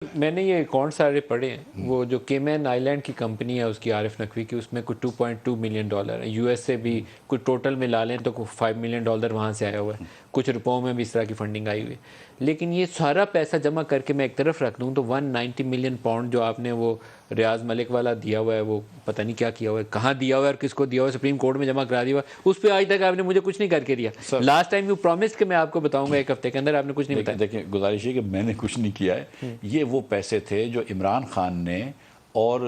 میں نے یہ اکاؤنٹ سارے پڑھے ہیں، وہ جو کیمین آئی لینڈ کی کمپنی ہے اس کی عارف نقوی کی، اس میں کوئی $2.2 ملین ہے، یو ایس سے بھی کوئی ٹوٹل ملا لیں تو کوئی $5 ملین وہاں سے آیا ہوا ہے، کچھ روپوں میں بھی اس طرح کی فنڈنگ آئی ہوئی ہے۔ لیکن یہ سارا پیسہ جمع کر کے میں ایک طرف رکھ دوں تو 190 ملین پاؤنڈ جو آپ نے وہ ریاض ملک والا دیا ہوا ہے، وہ پتہ نہیں کیا کیا ہوا ہے، کہاں دیا ہوا ہے اور کس کو دیا ہوا ہے، سپریم کورٹ میں جمع کرا دیا ہوا ہے، اس پہ آج تک آپ نے مجھے کچھ نہیں کر کے دیا۔ لاسٹ ٹائم یو پرومس کہ میں آپ کو بتاؤں گا ایک ہفتے کے اندر، آپ نے کچھ نہیں بتایا۔ دیکھیں گزارش ہے کہ میں نے کچھ نہیں کیا ہے، یہ وہ پیسے تھے جو عمران خان نے اور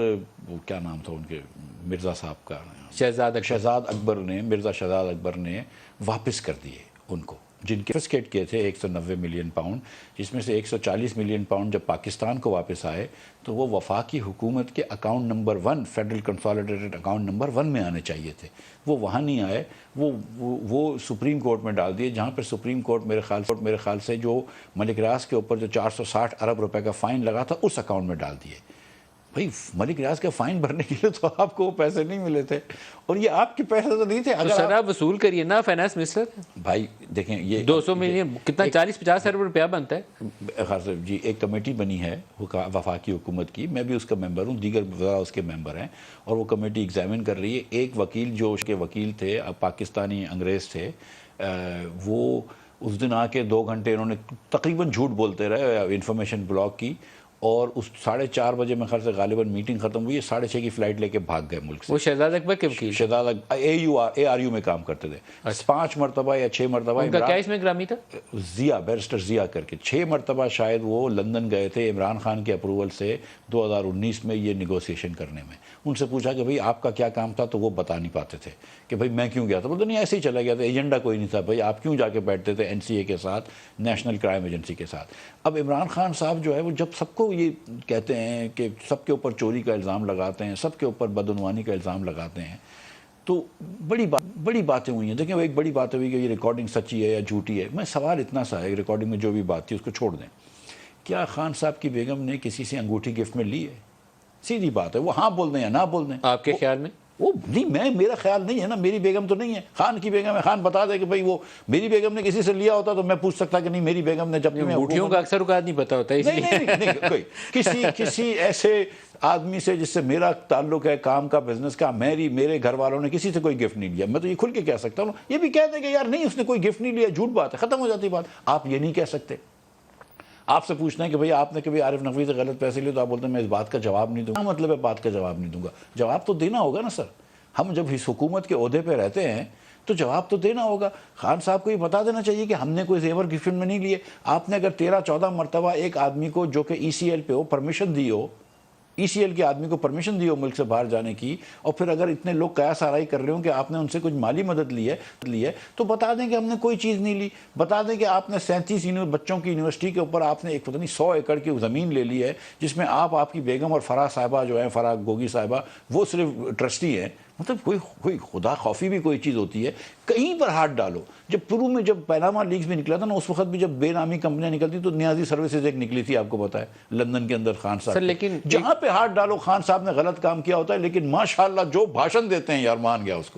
وہ کیا نام تھا ان کے مرزا صاحب کا، شہزاد اکبر نے، مرزا شہزاد اکبر نے واپس کر دیے ان کو، جن کے کنفسکیٹ کیے تھے 190 ملین پاؤنڈ، جس میں سے 140 ملین پاؤنڈ جب پاکستان کو واپس آئے تو وہ وفاقی حکومت کے account number 1، federal consolidated account number 1 میں آنے چاہیے تھے، وہ وہاں نہیں آئے، وہ سپریم کورٹ میں ڈال دیے، جہاں پر سپریم کورٹ میرے خیال سے جو ملک ریاض کے اوپر جو 460 ارب روپے کا فائن لگا تھا اس اکاؤنٹ میں ڈال دیے۔ بھائی ملک ریاض کا فائن بھرنے کے لیے تو آپ کو وہ پیسے نہیں ملے تھے، اور یہ آپ کے پیسے تو نہیں تھے۔ تو سر آپ وصول کریے نا فائنانس منسٹر۔ بھائی دیکھیں یہ 200 ملین کتنا 40-50 ارب روپیہ بنتا ہے۔ خاص جی ایک کمیٹی بنی ہے وفاقی حکومت کی، میں بھی اس کا ممبر ہوں، دیگر وزراء اس کے ممبر ہیں، اور وہ کمیٹی ایگزامن کر رہی ہے۔ ایک وکیل جو اس کے وکیل تھے، پاکستانی انگریز تھے، وہ اس دن آ کے 2 گھنٹے انہوں نے تقریباً جھوٹ بولتے رہے، انفارمیشن بلاک کی، اور اس 4:30 بجے میں خیال سے غالباً میٹنگ ختم ہوئی، 6:30 کی فلائٹ لے کے بھاگ گئے ملک سے۔ وہ شہزاد اکبر کے وکیل، شہزاد ARU میں کام کرتے تھے، 5 مرتبہ یا 6 مرتبہ۔ ان کا کیا اس میں گرامی تھا؟ ضیاء، بیرسٹر ضیاء کر کے 6 مرتبہ شاید وہ لندن گئے تھے عمران خان کے اپروول سے 2019 میں یہ نیگوسیشن کرنے میں۔ ان سے پوچھا کہ بھئی آپ کا کیا کام تھا، تو وہ بتا نہیں پاتے تھے کہ بھئی میں کیوں گیا تھا، بولتے نہیں ایسے ہی چلا گیا تھا، ایجنڈا کوئی نہیں تھا، بھئی آپ کیوں جا کے بیٹھتے تھے NCA کے ساتھ، نیشنل کرائم ایجنسی کے ساتھ۔ اب عمران خان صاحب جو ہے وہ جب سب کو یہ کہتے ہیں کہ سب کے اوپر چوری کا الزام لگاتے ہیں، سب کے اوپر بدعنوانی کا الزام لگاتے ہیں، تو بڑی باتیں ہوئی ہیں۔ دیکھیں وہ ایک بڑی بات ہوئی کہ یہ ریکارڈنگ سچی ہے یا جھوٹی ہے، میں سوال اتنا سا ہے، ریکارڈنگ میں جو بھی بات تھی اس کو چھوڑ دیں، کیا خان صاحب کی بیگم نے کسی سے انگوٹھی گفٹ میں لی ہے؟ سیدھی بات ہے، وہ ہاں بول دیں یا نہ بول دیں۔ آپ کے خیال میں؟ وہ نہیں، میرا خیال نہیں ہے نا، میری بیگم تو نہیں ہے، خان کی بیگم ہے، خان بتا دے کہ بھئی وہ میری بیگم نے کسی سے لیا ہوتا تو میں پوچھ سکتا کہ نہیں میری بیگم نے، جب میں انگوٹھیوں کا اکثر اوقات نہیں پتا ہوتا ہے، اس لیے نہیں کسی ایسے آدمی سے جس سے میرا تعلق ہے کام کا، بزنس کا، میرے گھر والوں نے کسی سے کوئی گفٹ نہیں لیا، میں تو یہ کھل کے کہہ سکتا ہوں، یہ بھی کہہ دیں کہ یار نہیں اس نے کوئی گفٹ نہیں لیا، جھوٹ بات ہے، ختم ہو جاتی بات۔ آپ یہ نہیں کہہ سکتے، آپ سے پوچھنا ہے کہ بھئی آپ نے کبھی عارف نقوی سے غلط پیسے لیے، تو آپ بولتے ہیں میں اس بات کا جواب نہیں دوں گا۔ مطلب ہے بات کا جواب نہیں دوں گا، جواب تو دینا ہوگا نا سر، ہم جب اس حکومت کے عہدے پہ رہتے ہیں تو جواب تو دینا ہوگا۔ خان صاحب کو یہ بتا دینا چاہیے کہ ہم نے کوئی زیور گفٹ میں نہیں لیے۔ آپ نے اگر 13-14 مرتبہ ایک آدمی کو جو کہ ECL پہ ہو پرمیشن دی ہو، ECL کے آدمی کو پرمیشن دی ہو ملک سے باہر جانے کی، اور پھر اگر اتنے لوگ قیاس آرائی کر رہے ہوں کہ آپ نے ان سے کچھ مالی مدد لی ہے تو بتا دیں کہ ہم نے کوئی چیز نہیں لی، بتا دیں کہ آپ نے 37 بچوں کی یونیورسٹی کے اوپر آپ نے ایک پتہ نہیں 100 ایکڑ کی زمین لے لی ہے، جس میں آپ کی بیگم اور فرح صاحبہ جو ہیں، فرح گوگی صاحبہ، وہ صرف ٹرسٹی ہیں۔ مطلب کوئی خدا خوفی بھی کوئی چیز ہوتی ہے، کہیں پر ہاتھ ڈالو۔ جب شروع میں جب پیناما لیکس بھی نکلا تھا نا، اس وقت بھی جب بے نامی کمپنیاں نکلتی تو نیازی سروسز ایک نکلی تھی، آپ کو پتا ہے، لندن کے اندر خان صاحب، لیکن جہاں پہ ہاتھ ڈالو خان صاحب نے غلط کام کیا ہوتا ہے، لیکن ماشاءاللہ جو بھاشن دیتے ہیں یار مان گیا اس کو۔